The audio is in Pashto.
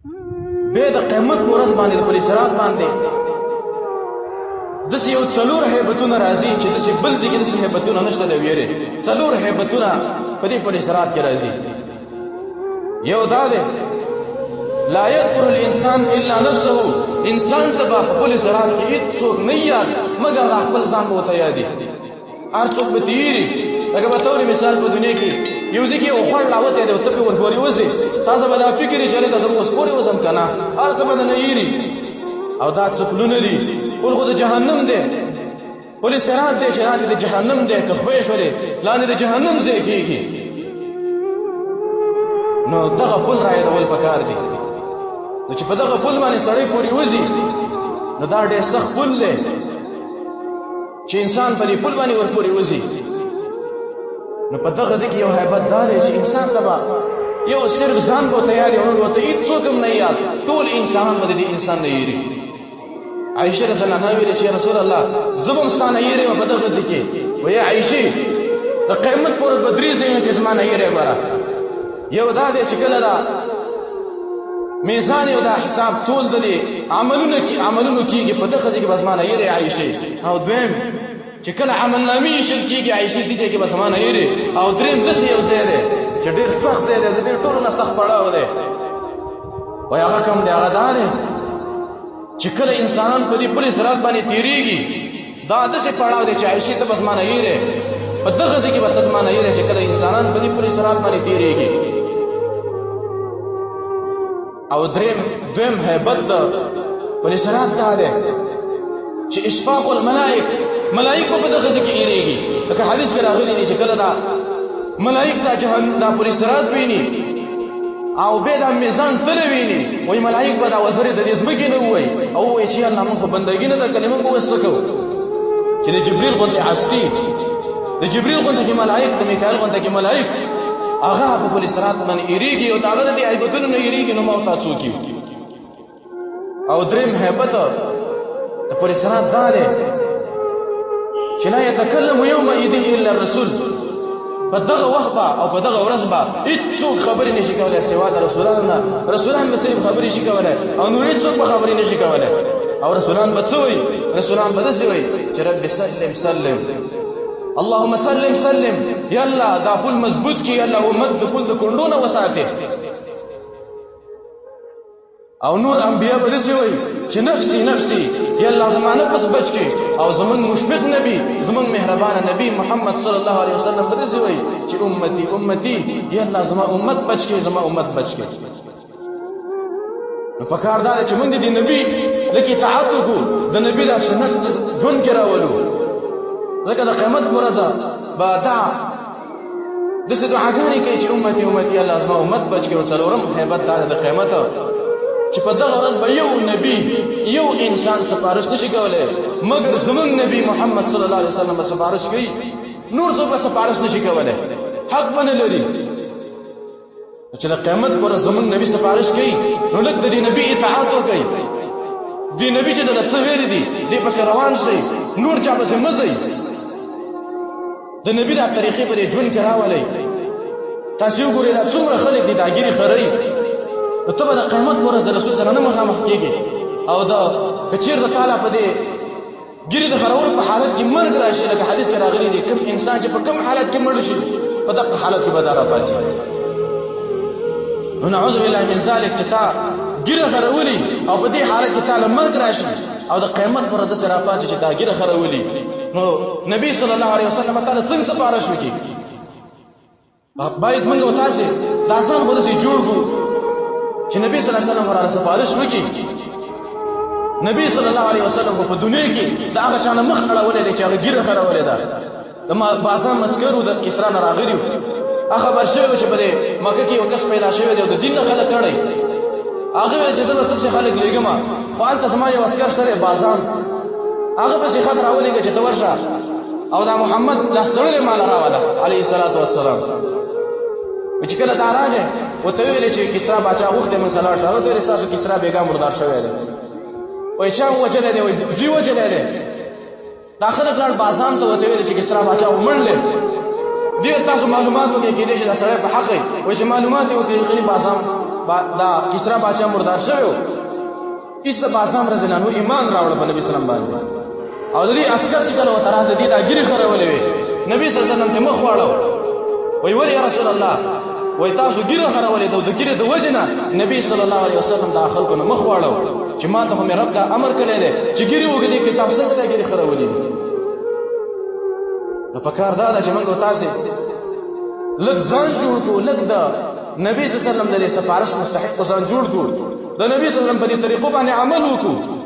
به د قیامت په ورځ باندې د پل صراط باندې داسې یو څلور هیبتونه راځي چې داسې بل ځای کې داسې هیبتونه نشته د ویرې. څلور هیبتونه په دې پل صراط کې راځي. یو دا دی لا یذکر الانسان الا نفسه. انسان ته په پل صراط کې هیڅوک نه یاد مګر خپل ځان به ورته یادي. هر څوک به تیری لکه به طور مثال په دنیا کې یو ځای کې یو خوړ لاوتی دی او ته پې ورپورې وځې تاسو به دا فکر یې چې هلکه زه به اوس پورې وځم که نه هر څه به درنه ایري. او دا څپلونه دي پل خو د جهنم دی. پل صراط دی چې لاندې د جهنم دی که خوی شولې لاندې د جهنم ځای کېږي. نو دغه پل را یادول پکار دي. نو چې په دغه پل باندې سړی پورې وځي نو دا ډېر سخت پل دی چې انسان په دې پل باندې ورپورې وځي. نو په دغه ځای کې یو هیبت دا دی چې انسان ته به یو صرف ځان به ورته یاد وي او نور ورته هېڅوک هم نه یاد. ټول انسانان به د دې انسان نه یېري. عایشه رضی الله عنها ویلې چې یا رسول الله زه به هم ستا نه یېرې یم په دغه ځای کې. وایي عایشې د قیامت په ورځ به درې ځایونه کې زما نه یېرې ګوره. یو دا دی چې کله دا میزان او دا حساب ټول د دې عملونو کېږي په دغه ځای کې به زما نه یېرې عایشې. او دویم چې کله عملنامې ایښل کېږي عایشې دې ځای کې به زما نه یېرې. او درېیم داسې یو ځای دی چې ډېر سخت ځای دی د دې ټولو نه سخت پړاو دی. وایي هغه کوم دی؟ هغه دا دی چې کله انسانان په دې پل صراط باندې تېرېږي دا داسې پړاو دی چې عایشې ته به زما نه یېرې. په دغه ځای کې به ته زما نه یېرې چې کله انسانان په دې پل صراط باندې تېرېږي. او دویم هیبت د پل صراط دا دی چې اشفاق الملائک ملائک په دغه ځای کې ایریږي. لکه حدیث کې راغلی دی چې کله دا ملائک دا پل صراط ویني او بیا دا میزان تله ویني وایي ملائک به دا وزرې د دې ځمکې نه ووایي او ووایي چې الله موږ خو بندګي نه ده کړې موږ به اوس څه کوو چې د جبریل غوندې عسلي د جبریل غوندې کې ملائک د میکایل غوندې کې ملائک هغه په پل صراط باندې ایریږي او د هغه د دې هیبتونو نه ایریږي. نو ما ورته څوک یو. او درېیم هیبت د پل صراط دا دی چې لا یتکلم یومئذ الا الرسول. په دغه وخت به او په دغه ورځ به هېڅوک خبرې نشي کولی سوا د رسولانو نه. رسولان به صرف خبرې شي کولی او نور هېڅوک به خبرې نشي کولی. او رسولان به څه وایي؟ رسولان به داسې وایي چې رب سلم سلم اللهم سلم سلم. یا الله دا پل مضبوط کړي. یا الله امت د پل د کونډو نه وساتې. او نور انبیا به داسې وایي چې نفسي نفسي یا الله زما نفس بچ کړي. او زمونږ مشفق نبي زمونږ مهربانه نبي محمد صلی الله علیه وسلم به داسې وایي چې امتي امتي یا الله زما امت بچ کړي زما امت بچ کړي. نو پکار دا دی چې موږ د نبي لږ اطاعت وکړو د نبي دا سنت ژوند کې راولو. ځکه د قیامت په ورځ به دا داسې دعاګانې کوي چې امتي امتي یا الله زما امت بچ کړي. او څلورم هیبت دا د قیامت چې په دغه ورځ به یو نبی یو انسان سفارش نشي کولی مګر زمونږ نبی محمد صلی الله علیه وسلم به سفارش کوي. نور څوک به سفارش نشي کولی حق به نه لري. چې د قیامت پر ورځ زمونږ نبی سفارش کوي نو لږ د دې نبي اطاعت وکړئ. دې نبي چې دله څه ویلي دي دې پسې روان شئ نور چا پسې مه ځئ. د نبي دا طریقې په دې ژوند کې راولئ. تاسې وګورئ دا څومره خلک دي دا ګیرې خرئ. نو ته به د قیامت په ورځ د رسول سره نه مخامخ کېږې. او که چېرته تعالی په دې ګیرې د خرولو په حالت کې مرګ راشي لکه حدیث کې راغلی دی کوم انسان چې په کوم حالت کې مړ شي په دغه حالت کې به دا راپاڅي. نو نعوذ بالله من ذلک چې تا ګیره خرولي او په دې حالت کې تعالی مرګ راشي او د قیامت پر ورځ راپاڅي چې دا ګیره خرولي. نو نبی صلی الله علیه وسلم تعالی څنګه سفارش وکړي؟ باید موږ او تاسې دا ځان خو داسې جوړ کړو چې نبی صلی الله علیه وسلم وراره سفارش وکړي. نبی صلی الله علیه وسلم په دنیا کې د هغه چا نه مخ اړولی دی چې هغه ګیره خرولې ده. د بازان مسکرو د کسرا نه راغلي وو هغه خبر شوی و چې په دې مکه کې یو کس پیدا شوی دی او د دین نه خلک کړی. هغه ویل چې زه به څه خلک لېږم خو هلته زما یو عسکر سره بازان هغه پسې خط راولېږه چې ته ورشه او دا محمد لاس تړلی ماله راوله علیه الصلاة والسلام. چې کله دا راغی ورته ویلې چې کسرا باچا غوښتې موږ سره لاړ شو. هغه ته ویلې ستاسو کسرا بېګا مردار شوی دی. وایي چا وجلی دی؟ وایي زوی وجلی دی. دا خلک لاړ بازان ته ورته ویلې چې کسرا باچا ومنډلې. ډېر تاسو معلومات وکړئ کېدای شي دا سړی په حق وي. وایي چې معلومات یې وکړئ یقیني بازان دا کسرا باچا مردار شوی ایست باسام رضی الله عنه ایمان راوړ په نبی سلام باندې او د دې عسكر چې کله وتره د دې دا ګری خرولې وي نبی صلی الله علیه وسلم ته مخ واړو وی ولی یا رسول الله وی تاسو ګری خرولې د ګری د وجنه نبی صلی الله علیه وسلم داخل کو مخ واړو چې ما ته مې رب دا امر کړی دی چې ګری وګدي کې تاسو څنګه ګری خرولې نو پکار دا چې موږ تاسو لږ ځان جوړ کو لږ دا نبی صلی الله علیه وسلم د سفارش مستحق ځان جوړ کو د نبی صلی الله علیه وسلم په طریقو باندې عمل وکړو